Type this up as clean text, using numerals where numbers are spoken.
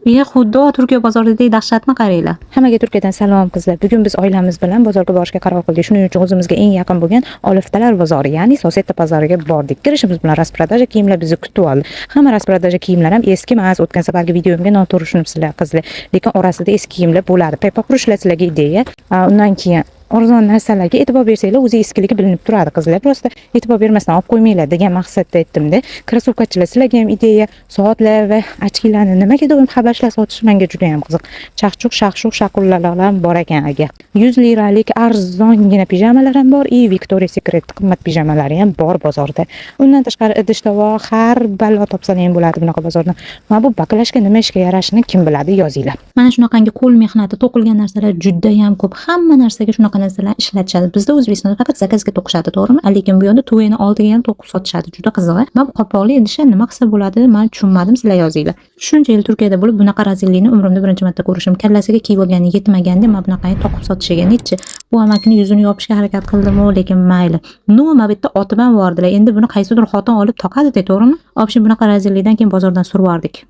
Xuddi Turkiya bozoridagi dahshatni qaranglar. Hammaga Turkiyadan salom qizlar. Bugun biz oilamiz bilan bozorga borishga qaror qildik. Shuning uchun o'zimizga eng yaqin bo'lgan Oliftalar bozori, ya'ni Sosetta bozoriga bordik. Kirishimiz bilan rasprodaja kiyimlar bizni kutib oldi. Hamma rasprodaja kiyimlar ham eski emas. O'tgan safargi videomga noto'g'ri tushunibsizlar qizlar. Lekin orasida eski kiyimlar bo'ladi. Paypoq qurishlar sizlarga ideya. Undan keyin arzon narsalarga e'tibor bersanglar, o'zi eskiligi bilinib turadi qizlar. Prosta e'tibor bermasdan olib qo'ymanglar degan maqsadda aytdim-da. Krossovkachilar sizlarga ham ideya, soatlar va ochkilarni nimaga doim xabarlar sotish menga juda ham qiziq. Chaqchuq, shaqshuq, shaqullalar ham bor ekan aga. 100 liralik arzongina pijamalar ham bor, Victoria's Secret qimmat pijamalari ham bor bozorda. Undan tashqari idish-tovoq har balo topsalar ham bo'ladi bunaqa bozordan. Mana bu baklashga nima ishga yarashini kim biladi, yozinglar. Mana shunaqangi qo'l mehnati to'qilgan narsalar juda ham ko'p. Hamma narsaga shunaqa narsalar ishlatishadi. Bizda O'zbekistonda faqat zakazga to'qishadi, to'g'rimi? Lekin bu yerda to'yini oldiga ham to'qib sotishadi. Juda qiziq. Mana bu qopqoqli idishlar nima qilsa bo'ladi? Men tushunmadim, sizlar yozinglar. Shuncha yil Turkiyada bo'lib bunaqa razillikni umrimda birinchi marta ko'rishim. Kallasiga kiyib olgani yetmaganda men bunaqani to'qib sotishiga nechi. Bu amakining yuzini yopishga harakat qildim-u, lekin mayli. Nima bitta otib ham bordilar. Endi buni qaysidir xotin olib toqadi, to'g'rimi? Obshin bunaqa razillikdan keyin bozordan surib yubordik.